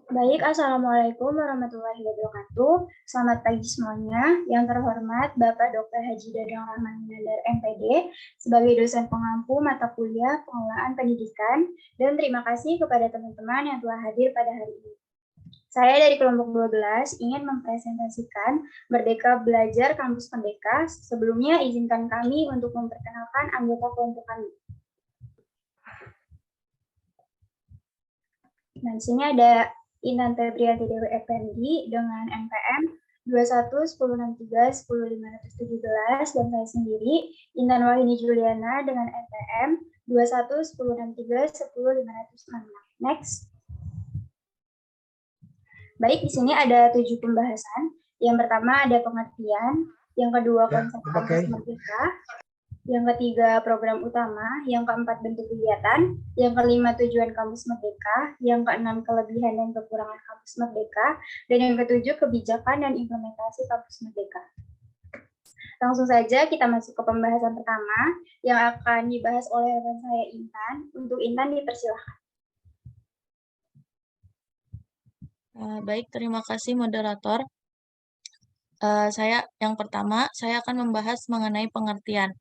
Baik, Assalamualaikum warahmatullahi wabarakatuh. Selamat pagi semuanya. Yang terhormat Bapak Dr. Haji Dadang Rahman Munandar, MPD, sebagai dosen pengampu mata kuliah pengelolaan pendidikan, dan terima kasih kepada teman-teman yang telah hadir pada hari ini. Saya dari kelompok 12 ingin mempresentasikan Merdeka Belajar Kampus Merdeka. Sebelumnya izinkan kami untuk memperkenalkan anggota kelompok kami. Nah, di sini ada Intan Febrianti Dewi Effendi dengan NPM 211063 10517 dan saya sendiri Intan Wahini Juliana dengan NPM 211063 10566. Next. Baik, di sini ada 7 pembahasan. Yang pertama ada pengertian, yang kedua konsep kampus merdeka, yang ketiga program utama, yang keempat bentuk kegiatan, yang kelima tujuan kampus merdeka, yang keenam kelebihan dan kekurangan kampus merdeka, dan yang ketujuh kebijakan dan implementasi kampus merdeka. Langsung saja kita masuk ke pembahasan pertama yang akan dibahas oleh rekan saya Intan. Untuk Intan dipersilahkan. Baik, terima kasih moderator. Yang pertama, saya akan membahas mengenai pengertian.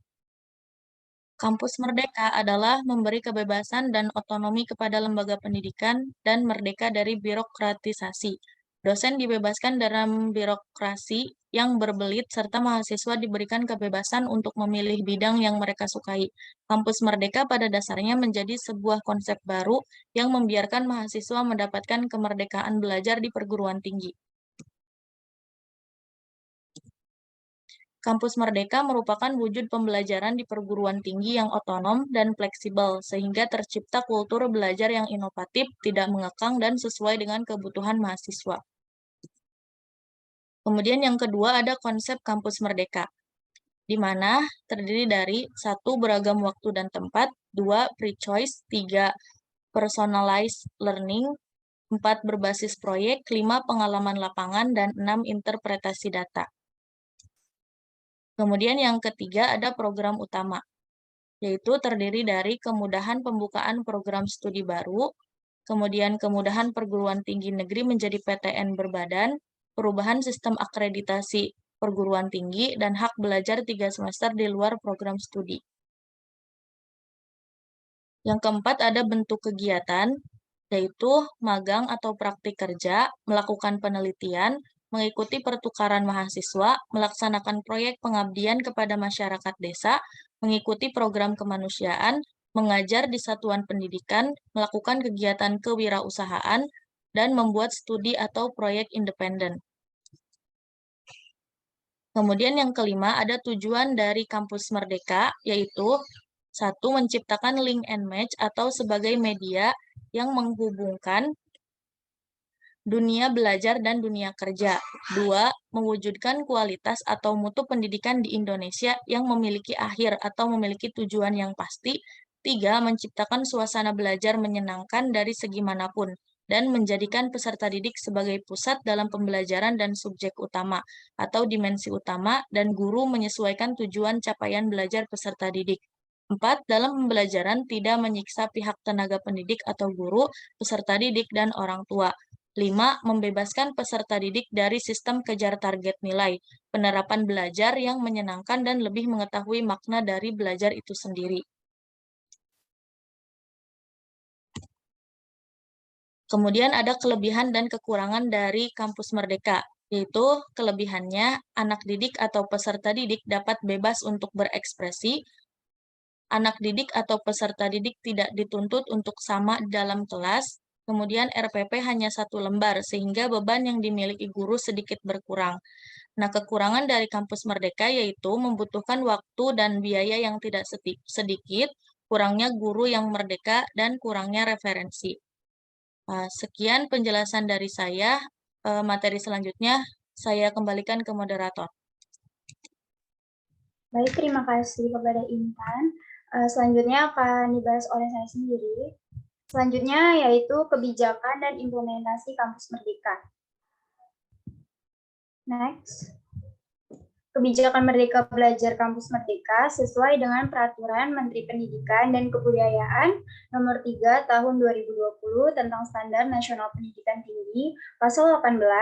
Kampus Merdeka adalah memberi kebebasan dan otonomi kepada lembaga pendidikan dan merdeka dari birokratisasi. Dosen dibebaskan dalam birokrasi yang berbelit serta mahasiswa diberikan kebebasan untuk memilih bidang yang mereka sukai. Kampus Merdeka pada dasarnya menjadi sebuah konsep baru yang membiarkan mahasiswa mendapatkan kemerdekaan belajar di perguruan tinggi. Kampus Merdeka merupakan wujud pembelajaran di perguruan tinggi yang otonom dan fleksibel, sehingga tercipta kultur belajar yang inovatif, tidak mengekang, dan sesuai dengan kebutuhan mahasiswa. Kemudian yang kedua ada konsep kampus merdeka, di mana terdiri dari 1. Beragam waktu dan tempat, 2. Free choice, 3. Personalized learning, 4. Berbasis proyek, 5. Pengalaman lapangan, dan 6. Interpretasi data. Kemudian yang ketiga ada program utama, yaitu terdiri dari kemudahan pembukaan program studi baru, kemudian kemudahan perguruan tinggi negeri menjadi PTN berbadan, perubahan sistem akreditasi perguruan tinggi, dan hak belajar 3 semester di luar program studi. Yang keempat ada bentuk kegiatan, yaitu magang atau praktik kerja, melakukan penelitian, mengikuti pertukaran mahasiswa, melaksanakan proyek pengabdian kepada masyarakat desa, mengikuti program kemanusiaan, mengajar di satuan pendidikan, melakukan kegiatan kewirausahaan, dan membuat studi atau proyek independen. Kemudian yang kelima ada tujuan dari Kampus Merdeka, yaitu 1. Menciptakan link and match atau sebagai media yang menghubungkan dunia belajar dan dunia kerja. 2. Mewujudkan kualitas atau mutu pendidikan di Indonesia yang memiliki akhir atau memiliki tujuan yang pasti. 3. Menciptakan suasana belajar menyenangkan dari segi manapun, dan menjadikan peserta didik sebagai pusat dalam pembelajaran dan subjek utama atau dimensi utama, dan guru menyesuaikan tujuan capaian belajar peserta didik. 4. Dalam pembelajaran tidak menyiksa pihak tenaga pendidik atau guru, peserta didik, dan orang tua. 5. Membebaskan peserta didik dari sistem kejar target nilai, penerapan belajar yang menyenangkan dan lebih mengetahui makna dari belajar itu sendiri. Kemudian ada kelebihan dan kekurangan dari Kampus Merdeka, yaitu kelebihannya anak didik atau peserta didik dapat bebas untuk berekspresi, anak didik atau peserta didik tidak dituntut untuk sama dalam kelas, kemudian RPP hanya 1 lembar, sehingga beban yang dimiliki guru sedikit berkurang. Nah, kekurangan dari Kampus Merdeka yaitu membutuhkan waktu dan biaya yang tidak sedikit, kurangnya guru yang merdeka, dan kurangnya referensi. Sekian penjelasan dari saya. Materi selanjutnya saya kembalikan ke moderator. Baik, terima kasih kepada Intan. Selanjutnya akan dibahas oleh saya sendiri. Selanjutnya yaitu kebijakan dan implementasi Kampus Merdeka. Next. Kebijakan Merdeka Belajar Kampus Merdeka sesuai dengan Peraturan Menteri Pendidikan dan Kebudayaan Nomor 3 Tahun 2020 tentang Standar Nasional Pendidikan Tinggi, Pasal 18,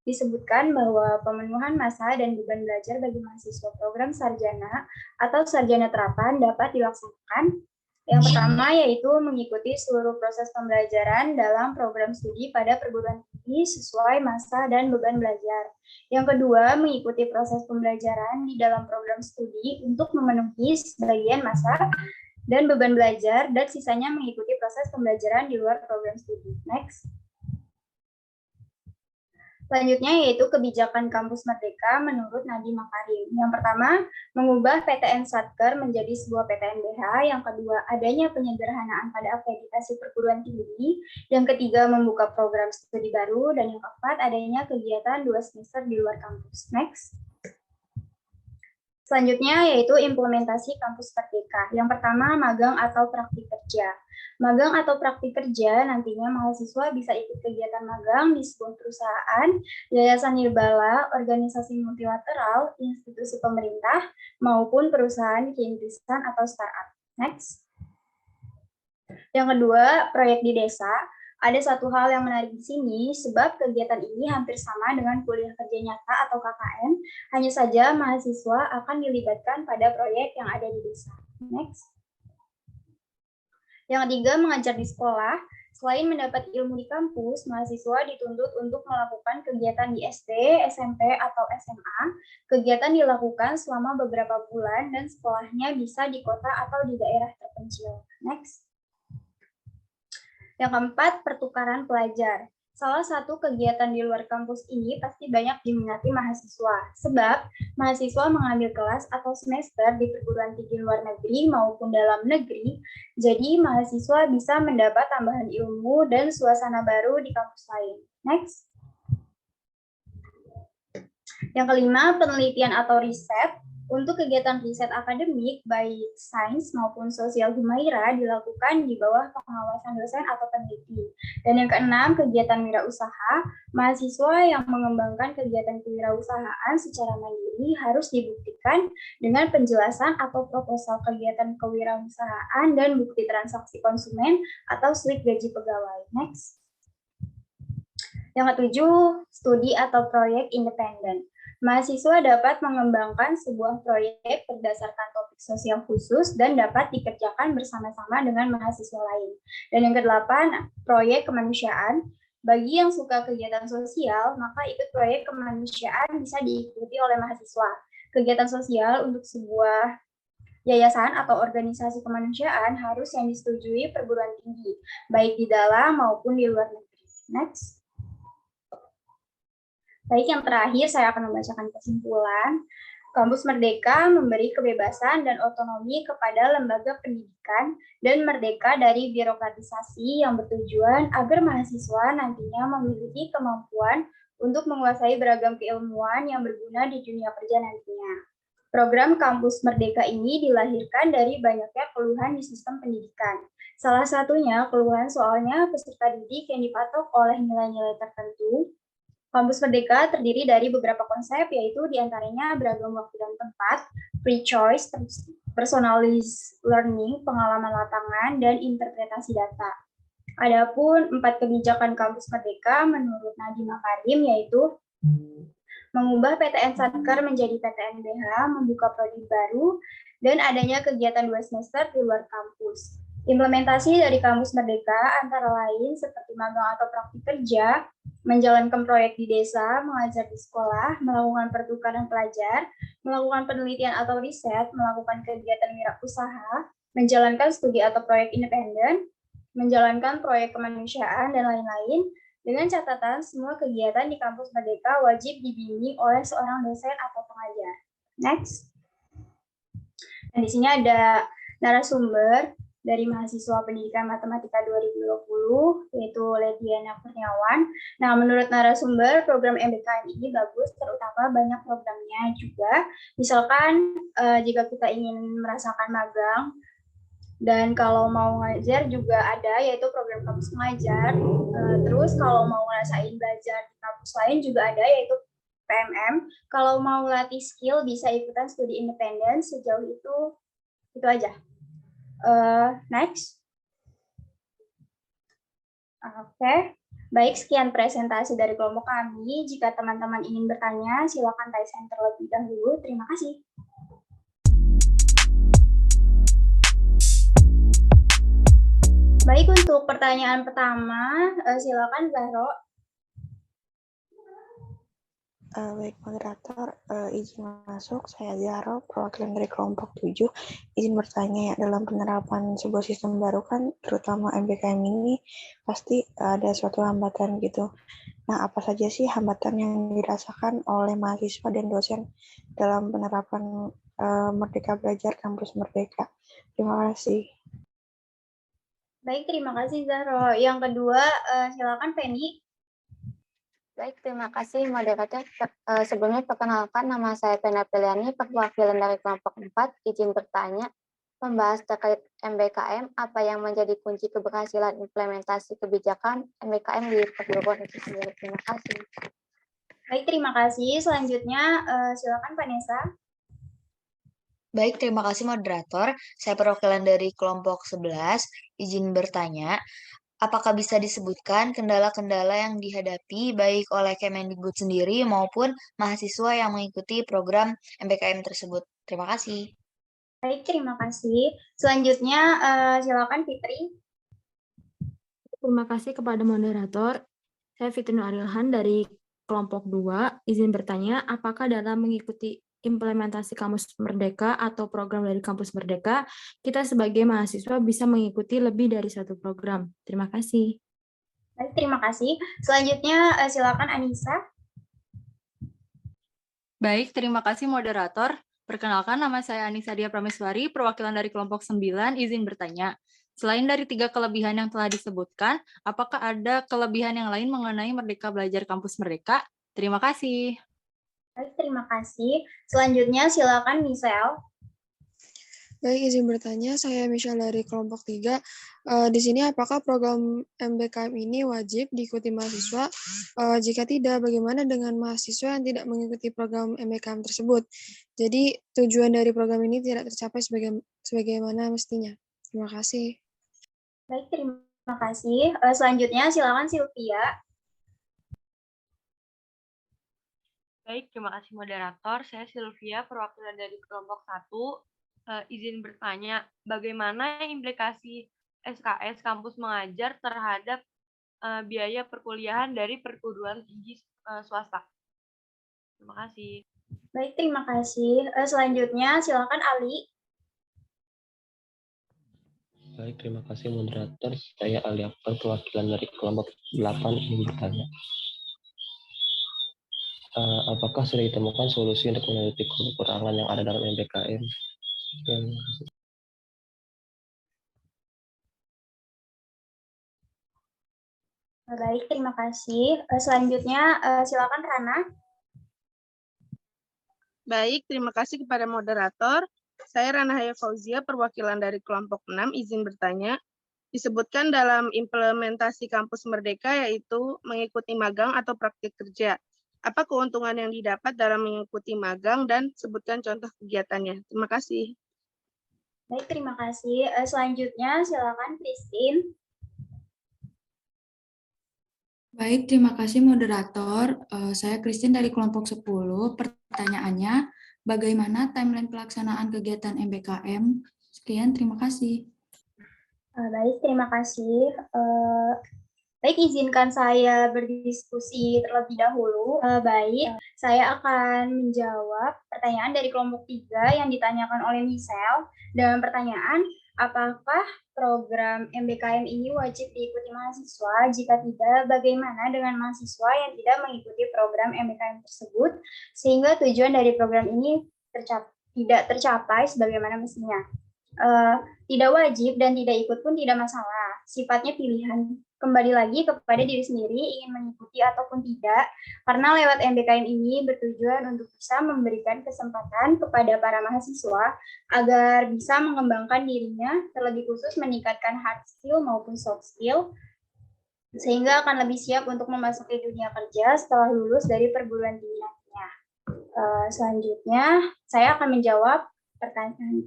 disebutkan bahwa pemenuhan masa dan beban belajar bagi mahasiswa program sarjana atau sarjana terapan dapat dilaksanakan. Yang pertama yaitu mengikuti seluruh proses pembelajaran dalam program studi pada perguruan tinggi sesuai masa dan beban belajar. Yang kedua, mengikuti proses pembelajaran di dalam program studi untuk memenuhi sebagian masa dan beban belajar, dan sisanya mengikuti proses pembelajaran di luar program studi. Next. Selanjutnya yaitu kebijakan Kampus Merdeka menurut Nadiem Makarim. Yang pertama, mengubah PTN Satker menjadi sebuah PTN BH. Yang kedua, adanya penyederhanaan pada akreditasi perguruan tinggi. Yang ketiga, membuka program studi baru. Dan yang keempat, adanya kegiatan 2 semester di luar kampus. Next. Selanjutnya yaitu implementasi Kampus Merdeka. Yang pertama, magang atau praktik kerja. Magang atau praktik kerja nantinya mahasiswa bisa ikut kegiatan magang di sebuah perusahaan, yayasan nirlaba, organisasi multilateral, institusi pemerintah, maupun perusahaan rintisan atau startup. Next. Yang kedua, proyek di desa. Ada satu hal yang menarik di sini, sebab kegiatan ini hampir sama dengan kuliah kerja nyata atau KKN, hanya saja mahasiswa akan dilibatkan pada proyek yang ada di desa. Next. Yang ketiga, mengajar di sekolah. Selain mendapat ilmu di kampus, mahasiswa dituntut untuk melakukan kegiatan di SD, SMP, atau SMA. Kegiatan dilakukan selama beberapa bulan dan sekolahnya bisa di kota atau di daerah terpencil. Next. Yang keempat, pertukaran pelajar. Salah satu kegiatan di luar kampus ini pasti banyak diminati mahasiswa, sebab mahasiswa mengambil kelas atau semester di perguruan tinggi luar negeri maupun dalam negeri, jadi mahasiswa bisa mendapat tambahan ilmu dan suasana baru di kampus lain. Next. Yang kelima, penelitian atau riset. Untuk kegiatan riset akademik, baik sains maupun sosial Humaira dilakukan di bawah pengawasan dosen atau peneliti. Dan yang keenam, kegiatan wirausaha. Mahasiswa yang mengembangkan kegiatan kewirausahaan secara mandiri harus dibuktikan dengan penjelasan atau proposal kegiatan kewirausahaan dan bukti transaksi konsumen atau slip gaji pegawai. Next. Yang ketujuh, studi atau proyek independen. Mahasiswa dapat mengembangkan sebuah proyek berdasarkan topik sosial khusus dan dapat dikerjakan bersama-sama dengan mahasiswa lain. Dan yang kedelapan, proyek kemanusiaan. Bagi yang suka kegiatan sosial, maka ikut proyek kemanusiaan bisa diikuti oleh mahasiswa. Kegiatan sosial untuk sebuah yayasan atau organisasi kemanusiaan harus yang disetujui perguruan tinggi, baik di dalam maupun di luar negeri. Next. Baik, yang terakhir saya akan membacakan kesimpulan. Kampus Merdeka memberi kebebasan dan otonomi kepada lembaga pendidikan dan merdeka dari birokratisasi yang bertujuan agar mahasiswa nantinya memiliki kemampuan untuk menguasai beragam keilmuan yang berguna di dunia kerja nantinya. Program Kampus Merdeka ini dilahirkan dari banyaknya keluhan di sistem pendidikan. Salah satunya keluhan soalnya peserta didik yang dipatok oleh nilai-nilai tertentu. Kampus Merdeka terdiri dari beberapa konsep, yaitu diantaranya beragam waktu dan tempat, free choice, personalized learning, pengalaman lapangan, dan interpretasi data. Adapun 4 kebijakan Kampus Merdeka menurut Nadiem Makarim yaitu mengubah PTN Satker menjadi PTN BH, membuka prodi baru, dan adanya kegiatan 2 semester di luar kampus. Implementasi dari Kampus Merdeka antara lain seperti magang atau praktik kerja, menjalankan proyek di desa, mengajar di sekolah, melakukan pertukaran pelajar, melakukan penelitian atau riset, melakukan kegiatan wirausaha, menjalankan studi atau proyek independen, menjalankan proyek kemanusiaan, dan lain-lain, dengan catatan semua kegiatan di Kampus Merdeka wajib dibimbing oleh seorang dosen atau pengajar. Next. Dan di sini ada narasumber dari mahasiswa pendidikan matematika 2020, yaitu Lediana Kurniawan. Nah, menurut narasumber, program MBKM ini bagus, terutama banyak programnya juga. Misalkan, jika kita ingin merasakan magang, dan kalau mau ngajar juga ada, yaitu program kampus mengajar. Terus kalau mau ngerasain belajar di kampus lain juga ada, yaitu PMM. Kalau mau latih skill bisa ikutan studi independen. Sejauh itu aja. Next. Oke. Baik, sekian presentasi dari kelompok kami. Jika teman-teman ingin bertanya, silakan type terlebih dahulu. Terima kasih. Baik, untuk pertanyaan pertama, silakan Zahro. Baik, moderator, izin masuk. Saya Zahro, perwakilan dari kelompok 7. Izin bertanya, dalam penerapan sebuah sistem baru kan, terutama MBKM ini, pasti ada suatu hambatan gitu. Nah, apa saja sih hambatan yang dirasakan oleh mahasiswa dan dosen dalam penerapan Merdeka Belajar Kampus Merdeka? Terima kasih. Baik, terima kasih Zahro. Yang kedua, silakan Penny. Baik, terima kasih moderator. Sebelumnya perkenalkan, nama saya Pena Piliani, perwakilan dari kelompok 4. Izin bertanya, membahas terkait MBKM, apa yang menjadi kunci keberhasilan implementasi kebijakan MBKM di perguruan itu sendiri. Terima kasih. Baik, terima kasih. Selanjutnya, silakan Vanessa. Baik, terima kasih moderator. Saya perwakilan dari kelompok 11. Izin bertanya, apakah bisa disebutkan kendala-kendala yang dihadapi baik oleh Kemendikbud sendiri maupun mahasiswa yang mengikuti program MBKM tersebut? Terima kasih. Baik, terima kasih. Selanjutnya, silakan Fitri. Terima kasih kepada moderator. Saya Fitri Arilhan dari kelompok 2. Izin bertanya, apakah dalam mengikuti implementasi Kampus Merdeka atau program dari Kampus Merdeka, kita sebagai mahasiswa bisa mengikuti lebih dari satu program? Terima kasih. Baik, terima kasih. Selanjutnya, silakan Anissa. Baik, terima kasih moderator. Perkenalkan, nama saya Anissa Dia Prameswari, perwakilan dari kelompok 9. Izin bertanya, selain dari 3 kelebihan yang telah disebutkan, apakah ada kelebihan yang lain mengenai Merdeka Belajar Kampus Merdeka? Terima kasih. Baik, terima kasih. Selanjutnya, silakan Michelle. Baik, izin bertanya, saya Michelle dari kelompok 3. Di sini apakah program MBKM ini wajib diikuti mahasiswa? Jika tidak, bagaimana dengan mahasiswa yang tidak mengikuti program MBKM tersebut? Jadi, tujuan dari program ini tidak tercapai sebagaimana mestinya. Terima kasih. Baik, terima kasih. Selanjutnya, silakan Sylvia. Baik, terima kasih moderator. Saya Sylvia, perwakilan dari kelompok 1. Izin bertanya, bagaimana implikasi SKS kampus mengajar terhadap biaya perkuliahan dari perguruan tinggi swasta? Terima kasih. Baik, terima kasih. Selanjutnya, silakan Ali. Baik, terima kasih moderator. Saya Ali Akbar, perwakilan dari kelompok 8, ingin bertanya. Apakah sudah ditemukan solusi untuk menutupi kekurangan yang ada dalam MBKM? Baik, terima kasih. Selanjutnya, silakan Rana. Baik, terima kasih kepada moderator. Saya Rana Haya Fauzia, perwakilan dari kelompok 6, izin bertanya. Disebutkan dalam implementasi Kampus Merdeka yaitu mengikuti magang atau praktik kerja. Apa keuntungan yang didapat dalam mengikuti magang dan sebutkan contoh kegiatannya. Terima kasih. Baik, terima kasih. Selanjutnya, silakan Christine. Baik, terima kasih moderator. Saya Christine dari kelompok 10. Pertanyaannya, bagaimana timeline pelaksanaan kegiatan MBKM? Sekian, terima kasih. Baik, terima kasih. Baik, izinkan saya berdiskusi terlebih dahulu. Baik, saya akan menjawab pertanyaan dari kelompok 3 yang ditanyakan oleh Michelle. Dalam pertanyaan, apakah program MBKM ini wajib diikuti mahasiswa? Jika tidak, bagaimana dengan mahasiswa yang tidak mengikuti program MBKM tersebut, sehingga tujuan dari program ini tidak tercapai sebagaimana mestinya? Tidak wajib dan tidak ikut pun tidak masalah. Sifatnya pilihan. Kembali lagi kepada diri sendiri ingin mengikuti ataupun tidak, karena lewat MBKM ini bertujuan untuk bisa memberikan kesempatan kepada para mahasiswa agar bisa mengembangkan dirinya, terlebih khusus meningkatkan hard skill maupun soft skill, sehingga akan lebih siap untuk memasuki dunia kerja setelah lulus dari perguruan tinggi nantinya. Selanjutnya, saya akan menjawab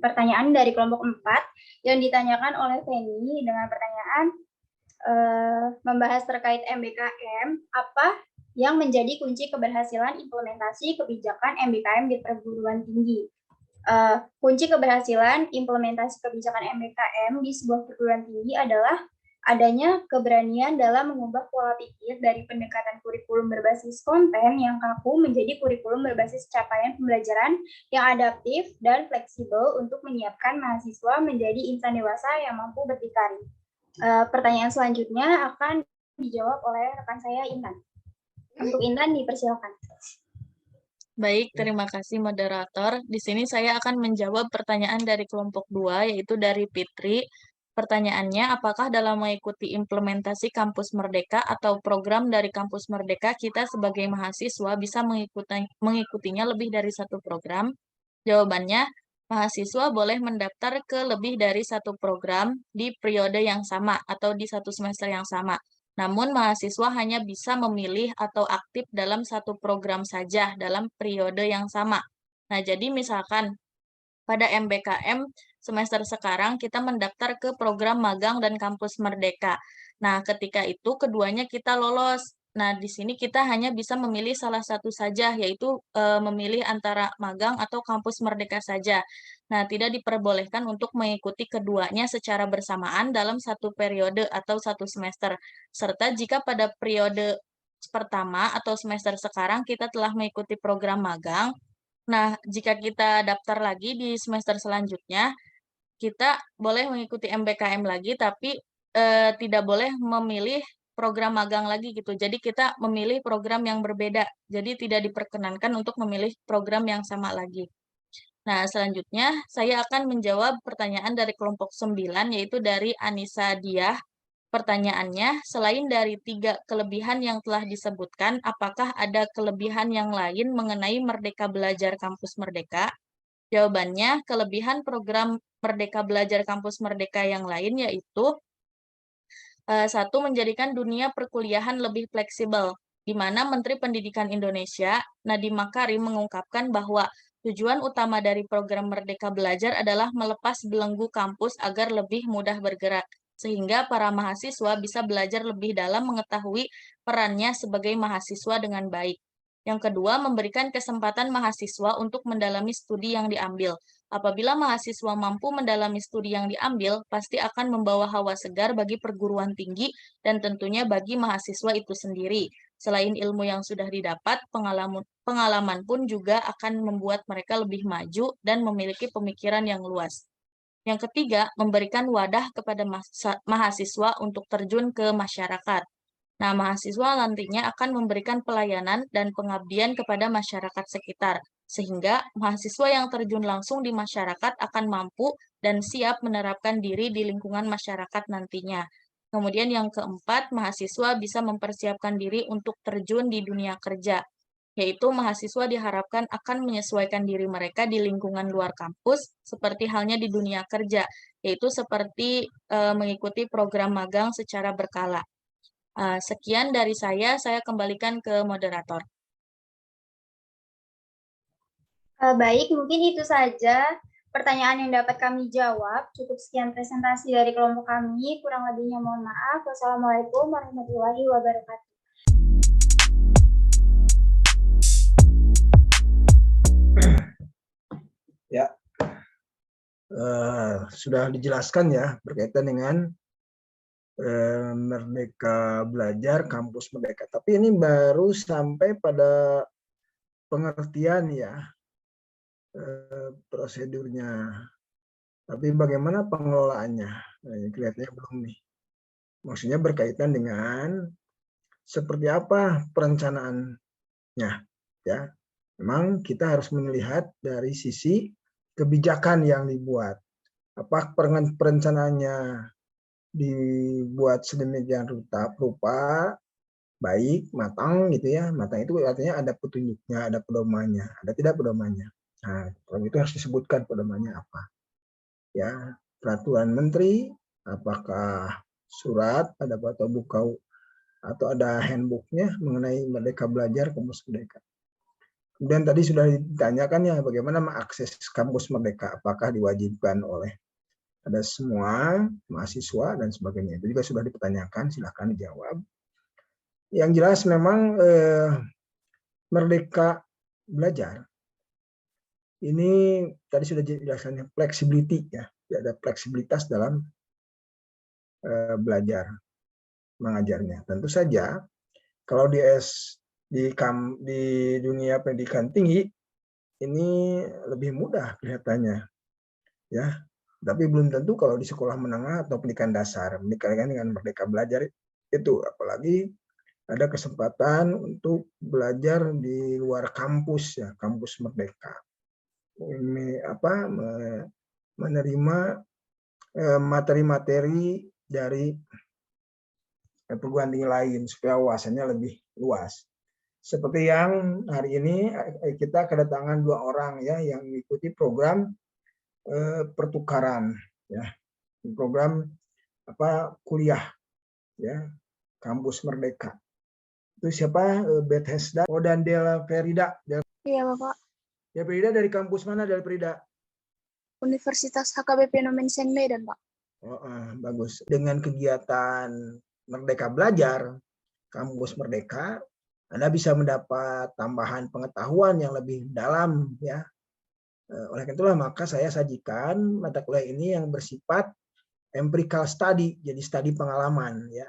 pertanyaan dari kelompok 4 yang ditanyakan oleh Feni dengan pertanyaan membahas terkait MBKM, apa yang menjadi kunci keberhasilan implementasi kebijakan MBKM di perguruan tinggi. Kunci keberhasilan implementasi kebijakan MBKM di sebuah perguruan tinggi adalah adanya keberanian dalam mengubah pola pikir dari pendekatan kurikulum berbasis konten yang kaku menjadi kurikulum berbasis capaian pembelajaran yang adaptif dan fleksibel untuk menyiapkan mahasiswa menjadi insan dewasa yang mampu berdikari. Pertanyaan selanjutnya akan dijawab oleh rekan saya, Intan. Untuk Intan, dipersilakan. Baik, terima kasih moderator. Di sini saya akan menjawab pertanyaan dari kelompok 2, yaitu dari Fitri. Pertanyaannya, apakah dalam mengikuti implementasi Kampus Merdeka atau program dari Kampus Merdeka, kita sebagai mahasiswa bisa mengikutinya lebih dari satu program? Jawabannya, mahasiswa boleh mendaftar ke lebih dari satu program di periode yang sama atau di satu semester yang sama. Namun, mahasiswa hanya bisa memilih atau aktif dalam satu program saja dalam periode yang sama. Nah, jadi misalkan pada MBKM semester sekarang kita mendaftar ke program magang dan kampus merdeka. Nah, ketika itu keduanya kita lolos. Nah, di sini kita hanya bisa memilih salah satu saja, yaitu memilih antara magang atau kampus merdeka saja. Nah, tidak diperbolehkan untuk mengikuti keduanya secara bersamaan dalam satu periode atau satu semester. Serta jika pada periode pertama atau semester sekarang kita telah mengikuti program magang, nah, jika kita daftar lagi di semester selanjutnya, kita boleh mengikuti MBKM lagi, tapi tidak boleh memilih program magang lagi gitu. Jadi kita memilih program yang berbeda. Jadi tidak diperkenankan untuk memilih program yang sama lagi. Nah, selanjutnya saya akan menjawab pertanyaan dari kelompok 9, yaitu dari Anissa Diah. Pertanyaannya, selain dari 3 kelebihan yang telah disebutkan, apakah ada kelebihan yang lain mengenai Merdeka Belajar Kampus Merdeka? Jawabannya, kelebihan program Merdeka Belajar Kampus Merdeka yang lain yaitu satu, menjadikan dunia perkuliahan lebih fleksibel, di mana Menteri Pendidikan Indonesia, Nadiem Makarim, mengungkapkan bahwa tujuan utama dari program Merdeka Belajar adalah melepas belenggu kampus agar lebih mudah bergerak, sehingga para mahasiswa bisa belajar lebih dalam mengetahui perannya sebagai mahasiswa dengan baik. Yang kedua, memberikan kesempatan mahasiswa untuk mendalami studi yang diambil. Apabila mahasiswa mampu mendalami studi yang diambil, pasti akan membawa hawa segar bagi perguruan tinggi dan tentunya bagi mahasiswa itu sendiri. Selain ilmu yang sudah didapat, pengalaman pun juga akan membuat mereka lebih maju dan memiliki pemikiran yang luas. Yang ketiga, memberikan wadah kepada mahasiswa untuk terjun ke masyarakat. Nah, mahasiswa nantinya akan memberikan pelayanan dan pengabdian kepada masyarakat sekitar, sehingga mahasiswa yang terjun langsung di masyarakat akan mampu dan siap menerapkan diri di lingkungan masyarakat nantinya. Kemudian yang keempat, mahasiswa bisa mempersiapkan diri untuk terjun di dunia kerja, yaitu mahasiswa diharapkan akan menyesuaikan diri mereka di lingkungan luar kampus, seperti halnya di dunia kerja, yaitu seperti mengikuti program magang secara berkala. Sekian dari saya kembalikan ke moderator. Baik, mungkin itu saja pertanyaan yang dapat kami jawab. Cukup sekian presentasi dari kelompok kami. Kurang lebihnya mohon maaf. Wassalamualaikum warahmatullahi wabarakatuh. Ya, sudah dijelaskan ya berkaitan dengan Merdeka Belajar Kampus Merdeka. Tapi ini baru sampai pada pengertian ya prosedurnya. Tapi bagaimana pengelolaannya? Nah, ini kelihatannya belum nih. Maksudnya berkaitan dengan seperti apa perencanaannya ya. Memang kita harus melihat dari sisi kebijakan yang dibuat. Apa perencanaannya dibuat sedemikian rupa baik, matang gitu ya. Matang itu artinya ada petunjuknya, ada pedomannya, ada tidak pedomannya. Nah, kalau itu harus disebutkan pedomannya apa. Ya, peraturan menteri, apakah surat, ada atau buku atau ada handbooknya mengenai Merdeka Belajar Kampus Merdeka. Kemudian tadi sudah ditanyakan ya bagaimana mengakses kampus Merdeka, apakah diwajibkan oleh ada semua mahasiswa dan sebagainya. Itu juga sudah dipertanyakan, silahkan dijawab. Yang jelas memang Merdeka Belajar ini tadi sudah dijelaskan flexibility ya, ada fleksibilitas dalam belajar mengajarnya. Tentu saja kalau di dunia pendidikan tinggi ini lebih mudah kelihatannya ya, tapi belum tentu kalau di sekolah menengah atau pendidikan dasar menikahkan dengan Merdeka Belajar itu, apalagi ada kesempatan untuk belajar di luar kampus ya, kampus Merdeka. Ini menerima materi-materi dari perguruan tinggi lain supaya wawasannya lebih luas. Seperti yang hari ini kita kedatangan 2 orang ya yang mengikuti program pertukaran ya, program kuliah ya, kampus Merdeka. Itu siapa? Bethesda dan Dela Ferida. Iya, Bapak. Ya, Ferida dari kampus mana, Dela Ferida? Universitas HKBP Nomen Sen Medan, Pak. Bagus. Dengan kegiatan Merdeka Belajar, kampus Merdeka, Anda bisa mendapat tambahan pengetahuan yang lebih dalam ya. Oleh karena itulah maka saya sajikan mata kuliah ini yang bersifat empirical study, jadi studi pengalaman ya.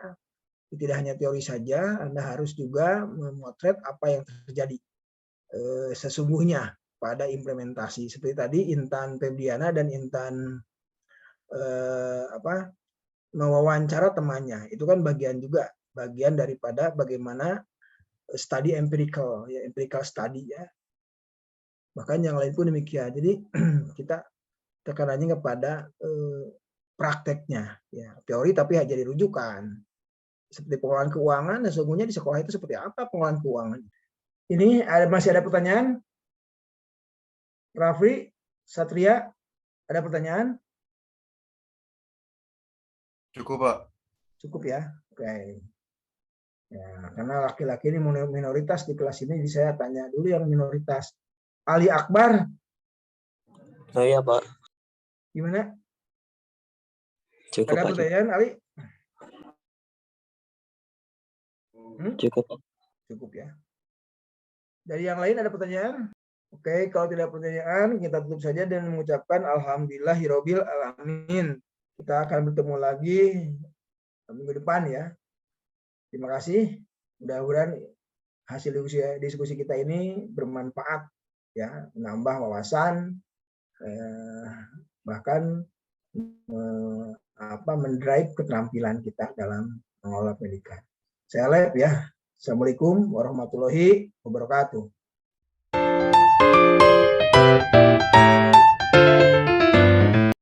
Tidak hanya teori saja, Anda harus juga memotret apa yang terjadi sesungguhnya pada implementasi. Seperti tadi Intan Febriana dan Intan mewawancara temannya, itu kan bagian daripada bagaimana studi empirical ya, empirical study ya. Bahkan yang lain pun demikian. Jadi kita tekanannya kepada prakteknya ya, teori tapi jadi rujukan. Seperti pengelolaan keuangan, sesungguhnya di sekolah itu seperti apa pengelolaan keuangan. Ini masih ada pertanyaan? Raffi, Satria, ada pertanyaan? Cukup, Pak. Cukup ya? Oke. Ya, karena laki-laki ini minoritas di kelas ini, jadi saya tanya dulu yang minoritas. Ali Akbar? Saya, Pak. Gimana? Cukup, ada Pak. Pertanyaan, Ali? Cukup. Cukup ya. Dari yang lain ada pertanyaan? Oke, kalau tidak pertanyaan, kita tutup saja dan mengucapkan alhamdulillahirabbil alamin. Kita akan bertemu lagi minggu depan ya. Terima kasih. Mudah-mudahan hasil diskusi kita ini bermanfaat ya, menambah wawasan, bahkan mendrive keterampilan kita dalam mengelola pendidikan. Saya live ya. Assalamualaikum warahmatullahi wabarakatuh.